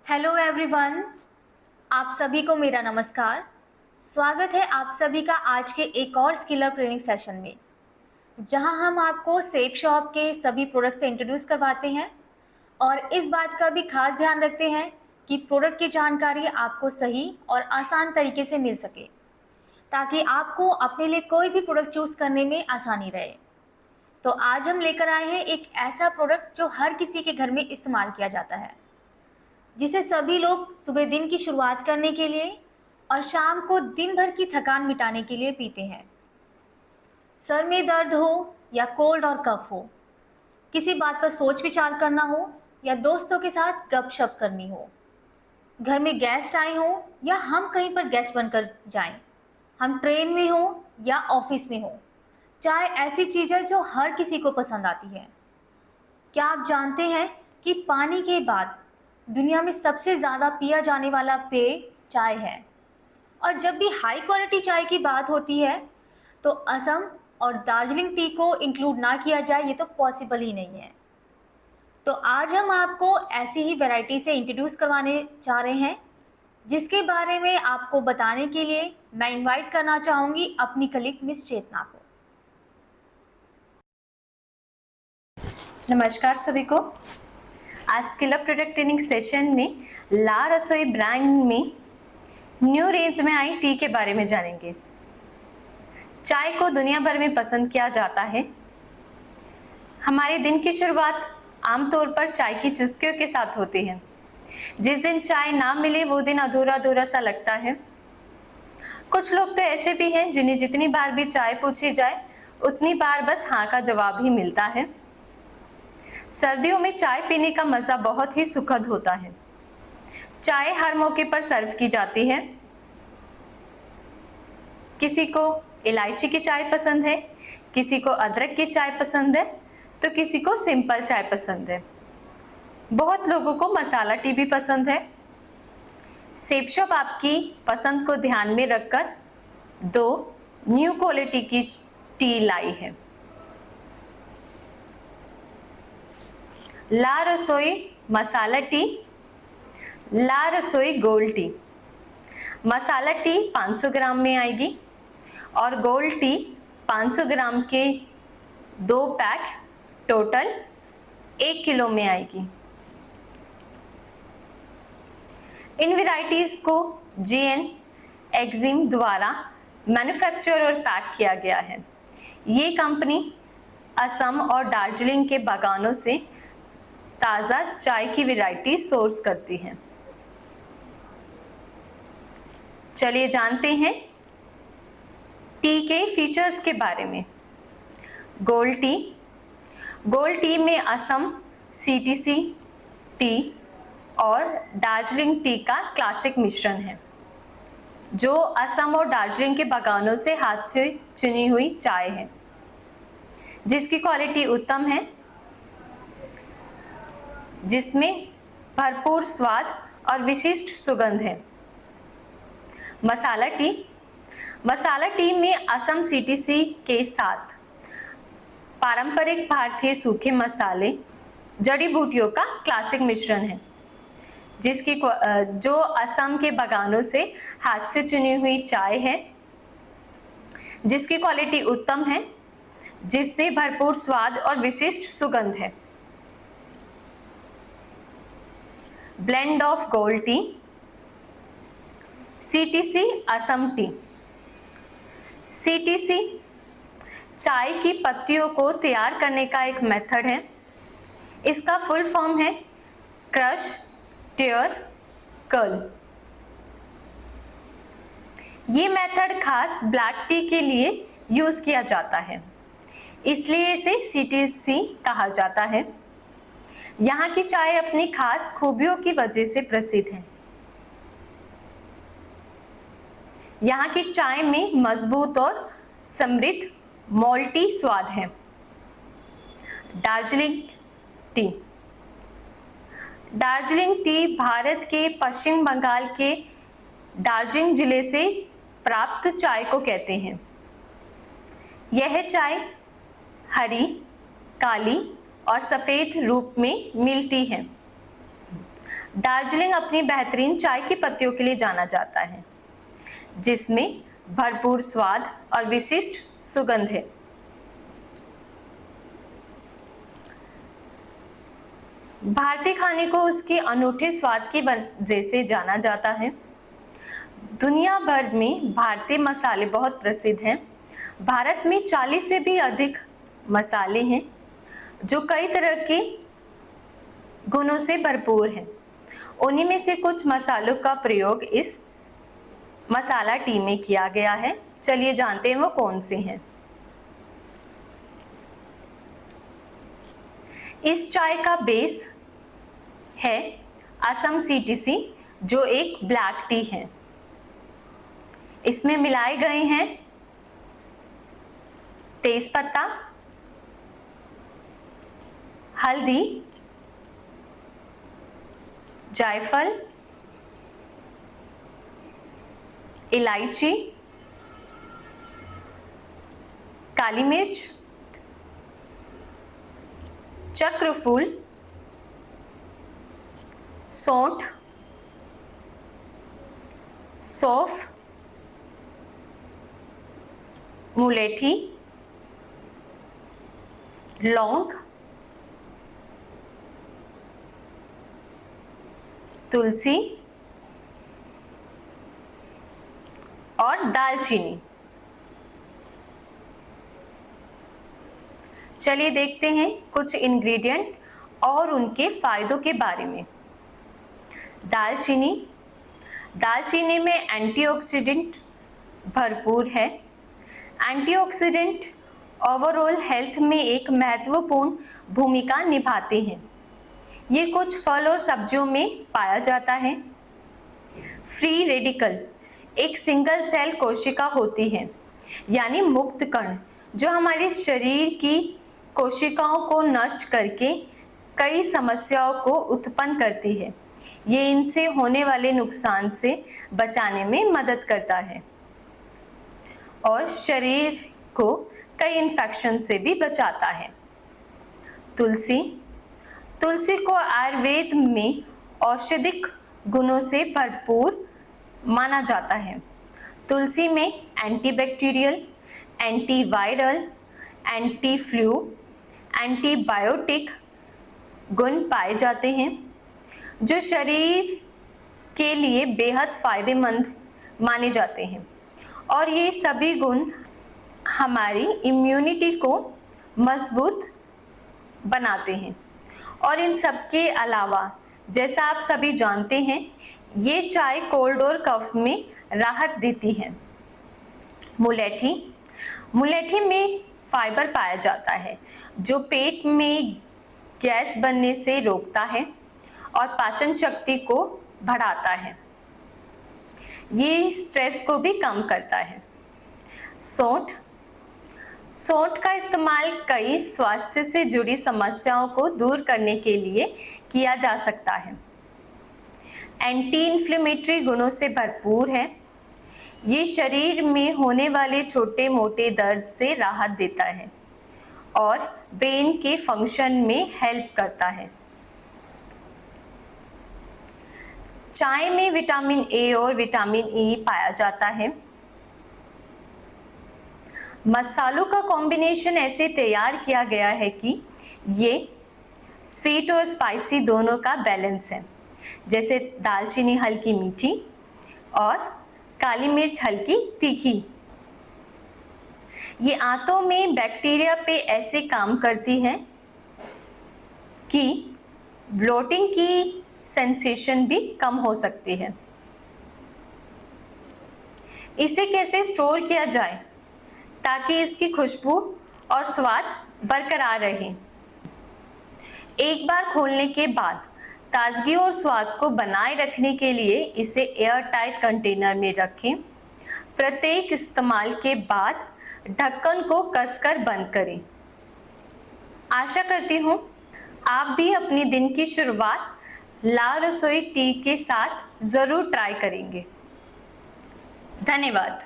Hello everyone, आप सभी को मेरा नमस्कार। स्वागत है आप सभी का आज के एक और स्किल अप ट्रेनिंग सेशन में, जहां हम आपको सेफ शॉप के सभी प्रोडक्ट से इंट्रोड्यूस करवाते हैं और इस बात का भी खास ध्यान रखते हैं कि प्रोडक्ट की जानकारी आपको सही और आसान तरीके से मिल सके, ताकि आपको अपने लिए कोई भी प्रोडक्ट चूज़ करने में आसानी रहे। तो आज हम लेकर आए हैं एक ऐसा प्रोडक्ट जो हर किसी के घर में इस्तेमाल किया जाता है, जिसे सभी लोग सुबह दिन की शुरुआत करने के लिए और शाम को दिन भर की थकान मिटाने के लिए पीते हैं। सर में दर्द हो या कोल्ड और कफ हो, किसी बात पर सोच विचार करना हो या दोस्तों के साथ गपशप करनी हो, घर में गेस्ट आए हों या हम कहीं पर गेस्ट बनकर जाएं, हम ट्रेन में हो या ऑफिस में हो, चाय ऐसी चीज़ है जो हर किसी को पसंद आती है। क्या आप जानते हैं कि पानी के बाद दुनिया में सबसे ज़्यादा पिया जाने वाला पेय चाय है? और जब भी हाई क्वालिटी चाय की बात होती है तो असम और दार्जिलिंग टी को इंक्लूड ना किया जाए, ये तो पॉसिबल ही नहीं है। तो आज हम आपको ऐसी ही वैरायटी से इंट्रोड्यूस करवाने जा रहे हैं, जिसके बारे में आपको बताने के लिए मैं इनवाइट करना चाहूँगी अपनी कलीग मिस चेतना को। नमस्कार सभी को। आज skill up product training session में ला रसोई ब्रांड में न्यू रेंज में आई टी के बारे में जानेंगे। चाय को दुनिया भर में पसंद किया जाता है। हमारे दिन की शुरुआत आमतौर पर चाय की चुस्कियों के साथ होती है। जिस दिन चाय ना मिले वो दिन अधूरा अधूरा सा लगता है। कुछ लोग तो ऐसे भी हैं जिन्हें जितनी बार भी चाय पूछी जाए उतनी बार बस हाँ का जवाब ही मिलता है। सर्दियों में चाय पीने का मजा बहुत ही सुखद होता है। चाय हर मौके पर सर्व की जाती है। किसी को इलायची की चाय पसंद है, किसी को अदरक की चाय पसंद है, तो किसी को सिंपल चाय पसंद है। बहुत लोगों को मसाला टी भी पसंद है। सेफ शॉप आपकी पसंद को ध्यान में रखकर 2 न्यू क्वालिटी की टी लाई है। ला रसोई मसाला टी, ला रसोई गोल्ड टी। मसाला टी 500 ग्राम में आएगी और गोल्ड टी 500 ग्राम के 2 पैक टोटल 1 किलो में आएगी। इन वैरायटीज को JN एक्जिम द्वारा मैन्युफैक्चर और पैक किया गया है। ये कंपनी असम और दार्जिलिंग के बागानों से ताज़ा चाय की वैरायटी सोर्स करती है। चलिए जानते हैं टी के फीचर्स के बारे में। गोल्ड टी में असम CTC टी और दार्जिलिंग टी का क्लासिक मिश्रण है, जो असम और दार्जिलिंग के बागानों से हाथ से चुनी हुई चाय है, जिसकी क्वालिटी उत्तम है, जिसमें भरपूर स्वाद और विशिष्ट सुगंध है। मसाला टी में असम CTC के साथ पारंपरिक भारतीय सूखे मसाले, जड़ी बूटियों का क्लासिक मिश्रण है, जिसकी जो असम के बागानों से हाथ से चुनी हुई चाय है, जिसकी क्वालिटी उत्तम है, जिसमें भरपूर स्वाद और विशिष्ट सुगंध है। Blend of gold tea, CTC Assam T. CTC चाय की पत्तियों को तैयार करने का एक मेथड है। इसका फुल फॉर्म है क्रश टेयर कर्ल। ये मेथड खास ब्लैक टी के लिए यूज किया जाता है, इसलिए इसे CTC कहा जाता है। यहाँ की चाय अपनी खास खूबियों की वजह से प्रसिद्ध है। यहाँ की चाय में मजबूत और समृद्ध मॉल्टी स्वाद है। दार्जिलिंग टी भारत के पश्चिम बंगाल के दार्जिलिंग जिले से प्राप्त चाय को कहते हैं। यह चाय हरी, काली और सफेद रूप में मिलती है। दार्जिलिंग अपनी बेहतरीन चाय की पत्तियों के लिए जाना जाता है, जिसमें भरपूर स्वाद और विशिष्ट सुगंध है। भारतीय खाने को उसके अनूठे स्वाद की वजह से जाना जाता है। दुनिया भर में भारतीय मसाले बहुत प्रसिद्ध हैं। भारत में 40 से भी अधिक मसाले हैं जो कई तरह के गुणों से भरपूर हैं। उन्हीं में से कुछ मसालों का प्रयोग इस मसाला टी में किया गया है। चलिए जानते हैं वो कौन से हैं। इस चाय का बेस है असम CTC, जो एक ब्लैक टी है। इसमें मिलाए गए हैं तेजपत्ता, हल्दी, जायफल, इलायची, काली मिर्च, चक्रफूल, सौंठ, सौंफ, मुलेठी, लौंग, तुलसी और दालचीनी। चलिए देखते हैं कुछ इंग्रेडिएंट और उनके फायदों के बारे में। दालचीनी। दालचीनी में एंटीऑक्सीडेंट भरपूर है। एंटीऑक्सीडेंट ओवरऑल हेल्थ में एक महत्वपूर्ण भूमिका निभाते हैं। ये कुछ फल और सब्जियों में पाया जाता है। फ्री रेडिकल एक सिंगल सेल कोशिका होती है, यानी मुक्त कण, जो हमारे शरीर की कोशिकाओं को नष्ट करके कई समस्याओं को उत्पन्न करती है। ये इनसे होने वाले नुकसान से बचाने में मदद करता है और शरीर को कई इन्फेक्शन से भी बचाता है। तुलसी। तुलसी को आयुर्वेद में औषधिक गुणों से भरपूर माना जाता है। तुलसी में antibacterial, antiviral, anti flu, antibiotic गुण पाए जाते हैं, जो शरीर के लिए बेहद फायदेमंद माने जाते हैं। और ये सभी गुण हमारी इम्यूनिटी को मजबूत बनाते हैं। और इन सब के अलावा, जैसा आप सभी जानते हैं, ये चाय कोल्ड और कफ में राहत देती है। मुलेठी। मुलेठी में फाइबर पाया जाता है, जो पेट में गैस बनने से रोकता है और पाचन शक्ति को बढ़ाता है। ये स्ट्रेस को भी कम करता है। सौंठ। सौंठ का इस्तेमाल कई स्वास्थ्य से जुड़ी समस्याओं को दूर करने के लिए किया जा सकता है। एंटी इन्फ्लेमेटरी गुणों से भरपूर है। ये शरीर में होने वाले छोटे मोटे दर्द से राहत देता है और ब्रेन के फंक्शन में हेल्प करता है। चाय में विटामिन ए और विटामिन ई पाया जाता है। मसालों का कॉम्बिनेशन ऐसे तैयार किया गया है कि ये स्वीट और स्पाइसी दोनों का बैलेंस है। जैसे दालचीनी हल्की मीठी और काली मिर्च हल्की तीखी। ये आंतों में बैक्टीरिया पे ऐसे काम करती है कि ब्लोटिंग की सेंसेशन भी कम हो सकती है। इसे कैसे स्टोर किया जाए ताकि इसकी खुशबू और स्वाद बरकरार रहे? एक बार खोलने के बाद ताजगी और स्वाद को बनाए रखने के लिए इसे एयर टाइट कंटेनर में रखें। प्रत्येक इस्तेमाल के बाद ढक्कन को कसकर बंद करें। आशा करती हूँ आप भी अपनी दिन की शुरुआत ला रसोई टी के साथ जरूर ट्राई करेंगे। धन्यवाद।